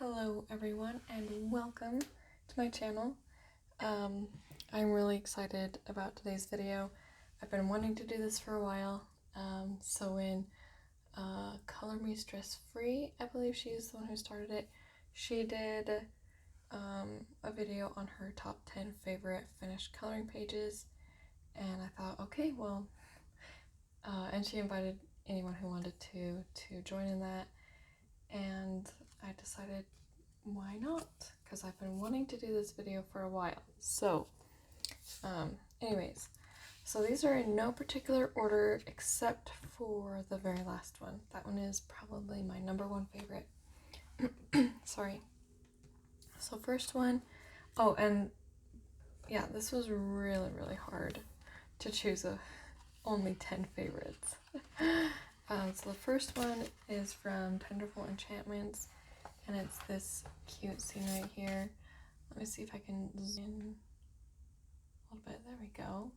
Hello everyone and welcome to my channel. I'm really excited about today's video. I've been wanting to do this for a while. So in Color Me Stress Free, I believe she's the one who started it, she did a video on her top 10 favorite finished coloring pages, and I thought, okay, well, and she invited anyone who wanted to join in that, and I decided why not, because I've been wanting to do this video for a while. So anyways, so these are in no particular order except for the very last one. That one is probably my number one favorite. Sorry. So first one, oh, and yeah, this was really hard to choose only 10 favorites. So the first one is from Tenderful Enchantments, and it's this cute scene right here. Let me see if I can zoom in a little bit. There we go.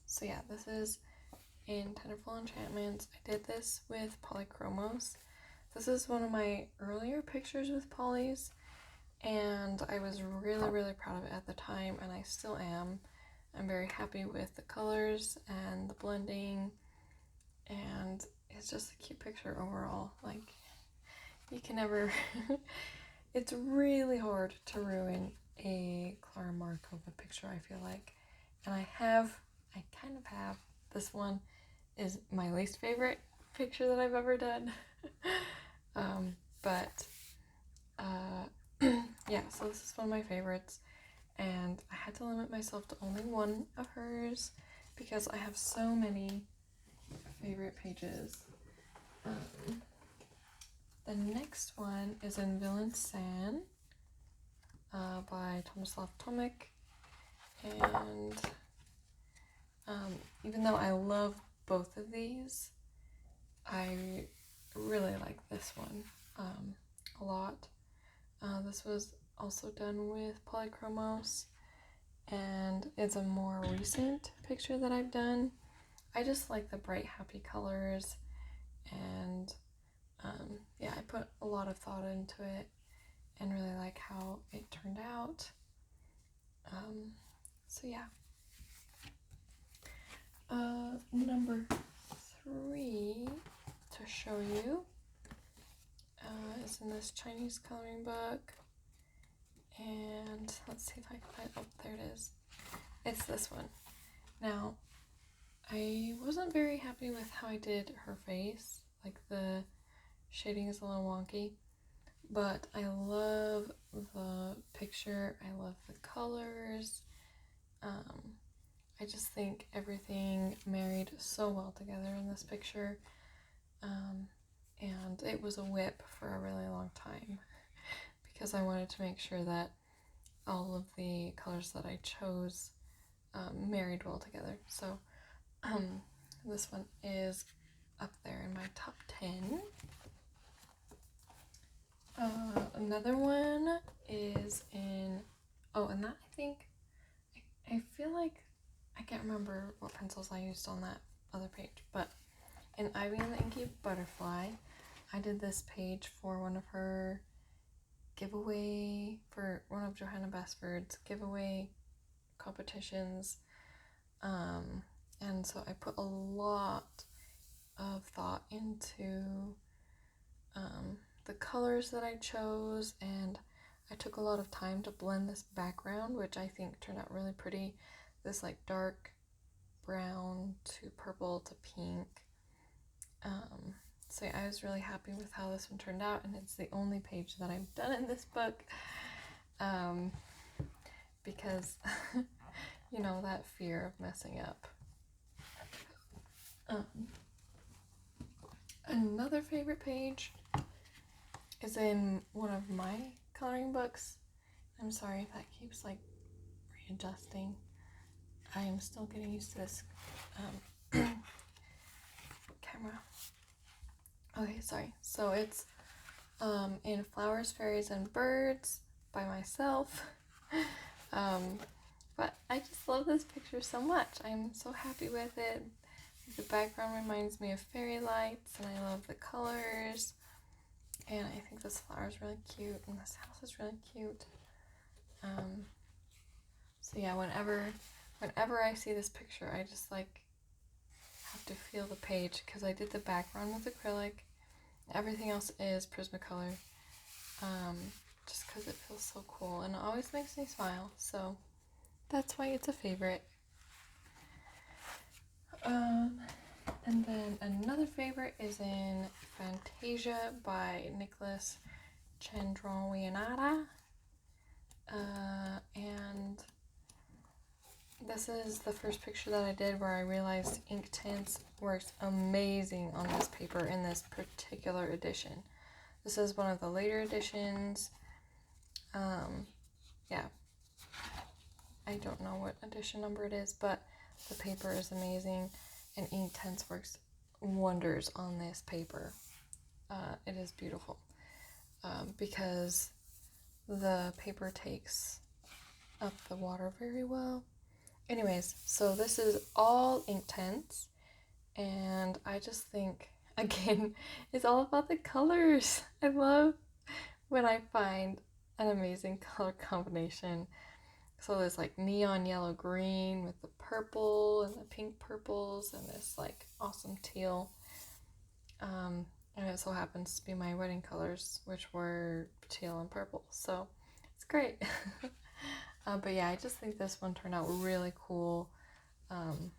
So yeah, this is in Tenderful Enchantments. I did this with Polychromos. This is one of my earlier pictures with polys, and I was really proud of it at the time, and I still am. I'm very happy with the colors and the blending, and it's just a cute picture overall. Like, you can never it's really hard to ruin a Clara Markova picture, I feel like. And I kind of have. This one is my least favorite picture that I've ever done. Yeah, so this is one of my favorites, and I had to limit myself to only one of hers because I have so many favorite pages. The next one is in Villain San by Tomislav Tomic, and even though I love both of these, I really like this one a lot. This was also done with Polychromos, and it's a more recent picture that I've done. I just like the bright, happy colors, and yeah, I put a lot of thought into it and really like how it turned out. So yeah. Number 3 to show you is in this Chinese coloring book, and let's see if I can find, oh, there it is. It's this one. Now, I wasn't very happy with how I did her face. Like, the shading is a little wonky, but I love the picture. I love the colors. I just think everything married so well together in this picture, and it was a whip for a really long time because I wanted to make sure that all of the colors that I chose married well together. So this one is up there in my top 10. Another one is in, oh, and that I feel like I can't remember what pencils I used on that other page, but in Ivy and the Inky Butterfly, I did this page for one of her giveaway, for one of Johanna Basford's giveaway competitions, and so I put a lot of thought into the colors that I chose, and I took a lot of time to blend this background, which I think turned out really pretty. This like dark brown to purple to pink. So yeah, I was really happy with how this one turned out, and it's the only page that I've done in this book, because you know, that fear of messing up. Another favorite page is in one of my coloring books. I'm sorry if that keeps like readjusting. I am still getting used to this camera. Okay, sorry. So it's in Flowers, Fairies, and Birds by myself. But I just love this picture so much. I'm so happy with it. The background reminds me of fairy lights, and I love the colors. And I think this flower is really cute, and this house is really cute. So yeah, whenever I see this picture, I just like have to feel the page, because I did the background with acrylic. Everything else is Prismacolor. Just because it feels so cool, and it always makes me smile, so that's why it's a favorite. And then another favorite is in Fantasia by Nicholas Chandranwionata. And this is the first picture that I did where I realized ink tints works amazing on this paper in this particular edition. This is one of the later editions. Yeah, I don't know what edition number it is, but the paper is amazing, and ink tints works wonders on this paper. It is beautiful because the paper takes up the water very well. Anyways, so this is all ink tints, and I just think, again, it's all about the colors. I love when I find an amazing color combination. So there's like neon yellow green with the purple and the pink purples and this like awesome teal. And it so happens to be my wedding colors, which were teal and purple. So it's great. But yeah, I just think this one turned out really cool. And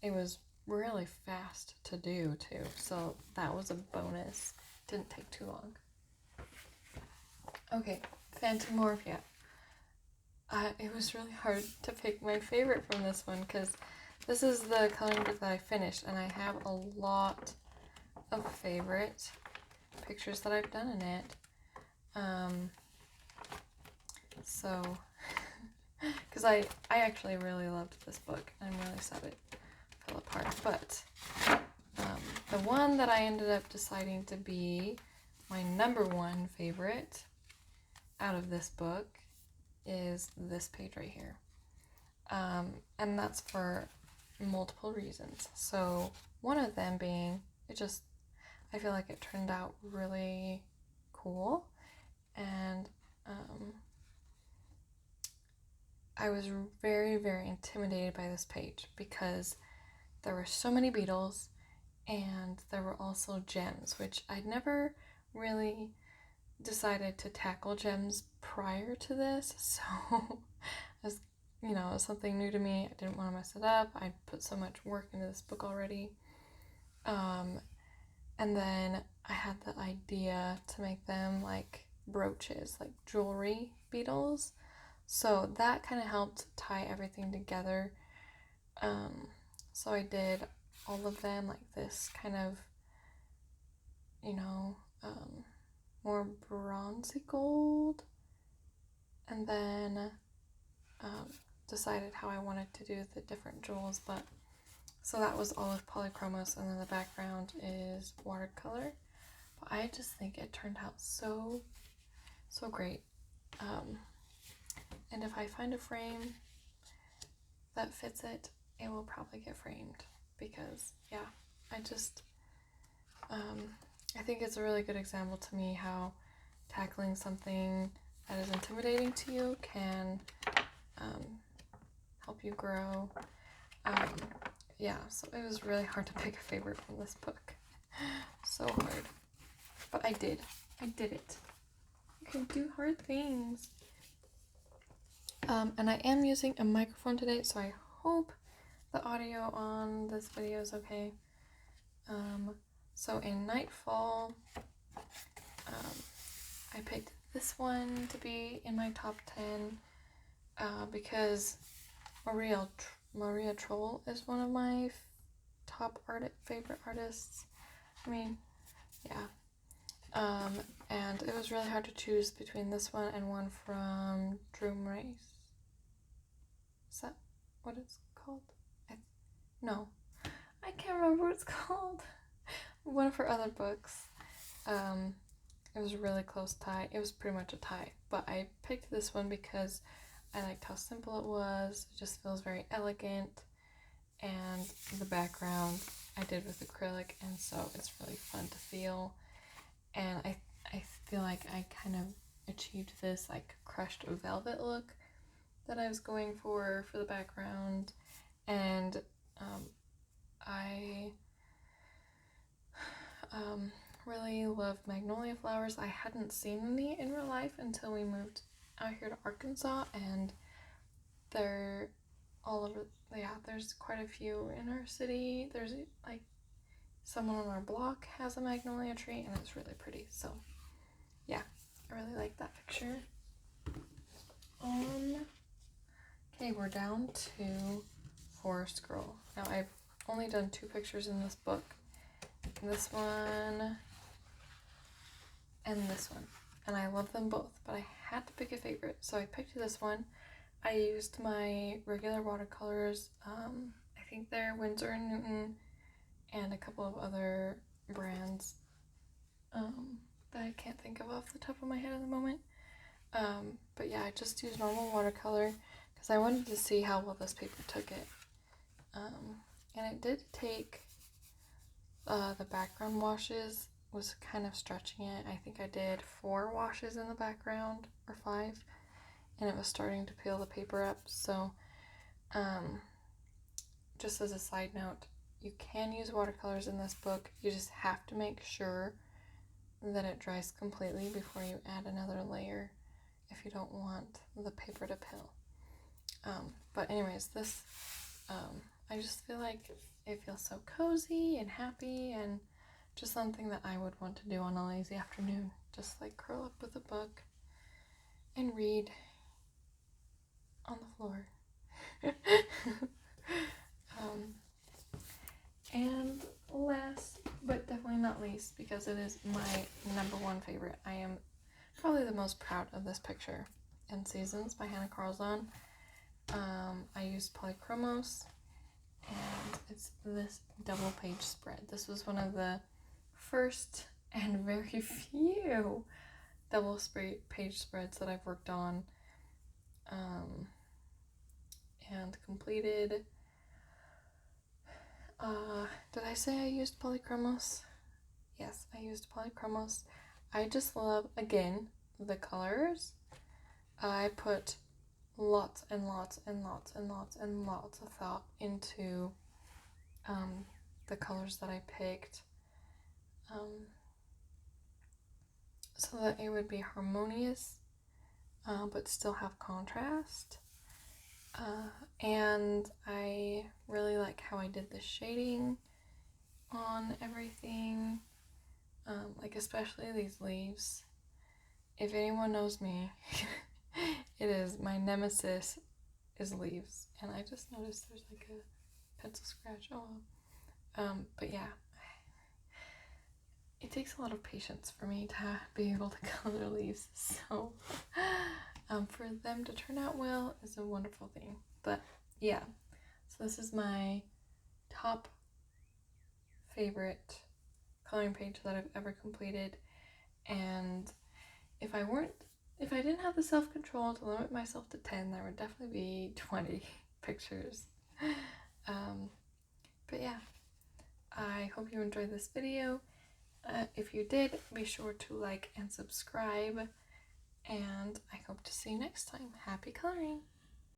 it was really fast to do too. So that was a bonus. Didn't take too long. Okay, Phantomorphia. It was really hard to pick my favorite from this one because this is the coloring book that I finished, and I have a lot of favorite pictures that I've done in it. So, because I actually really loved this book. I'm really sad it fell apart. But the one that I ended up deciding to be my number one favorite out of this book is this page right here. And that's for multiple reasons. So one of them being, I feel like it turned out really cool, and I was very, very intimidated by this page because there were so many beetles, and there were also gems, which I'd never really decided to tackle gems prior to this, so it was something new to me. I didn't want to mess it up. I put so much work into this book already. And then I had the idea to make them like brooches, like jewelry beetles. So that kind of helped tie everything together. So I did all of them like this kind of, more bronzy gold, and then decided how I wanted to do the different jewels. But so that was all of polychromos, and then the background is watercolor. But I just think it turned out so great. And if I find a frame that fits it, it will probably get framed, because yeah, I think it's a really good example to me how tackling something that is intimidating to you can help you grow. Yeah, so it was really hard to pick a favorite from this book. So hard. But I did it. I can do hard things. And I am using a microphone today, so I hope the audio on this video is okay. So in Nightfall, I picked this one to be in my top 10 because Maria Troll is one of my top favorite artists. I mean, yeah. And it was really hard to choose between this one and one from Dream Race. Is that what it's called? No, I can't remember what it's called. One of her other books. It was a really close tie. It was pretty much a tie, but I picked this one because I liked how simple it was. It just feels very elegant, and the background, I did with acrylic, and so it's really fun to feel. And I feel like I kind of achieved this like crushed velvet look that I was going for the background. And I really love magnolia flowers. I hadn't seen any in real life until we moved out here to Arkansas, and they're all over. Yeah, there's quite a few in our city. There's like someone on our block has a magnolia tree, and it's really pretty. So yeah, I really like that picture. Okay, we're down to Forest Girl. Now I've only done 2 pictures in this book. This one and this one. And I love them both, but I had to pick a favorite. So I picked this one. I used my regular watercolors. I think they're Winsor & Newton and a couple of other brands that I can't think of off the top of my head at the moment. But yeah, I just used normal watercolor because I wanted to see how well this paper took it. And it did take the background washes, was kind of stretching it. I think I did 4 washes in the background, or 5, and it was starting to peel the paper up. So just as a side note, you can use watercolors in this book. You just have to make sure that it dries completely before you add another layer if you don't want the paper to peel. But anyways, this I just feel like it feels so cozy and happy, and just something that I would want to do on a lazy afternoon. Just like curl up with a book and read on the floor. And last but definitely not least, because it is my number 1 favorite, I am probably the most proud of this picture, In Seasons by Hannah Carlzon. I used polychromos, and it's this double page spread. This was one of the first and very few double page spreads that I've worked on and completed. Did I say I used polychromos? Yes, I used polychromos. I just love, again, the colors. I put lots and lots and lots and lots and lots of thought into the colors that I picked, so that it would be harmonious but still have contrast. And I really like how I did the shading on everything, like especially these leaves. If anyone knows me, it is my nemesis is leaves, and I just noticed there's like a pencil scratch. Oh well. But yeah, it takes a lot of patience for me to be able to color leaves, so for them to turn out well is a wonderful thing. But yeah, so this is my top favorite coloring page that I've ever completed, and if I didn't have the self-control to limit myself to 10, there would definitely be 20 pictures. But yeah, I hope you enjoyed this video. If you did, be sure to like and subscribe, and I hope to see you next time. Happy coloring!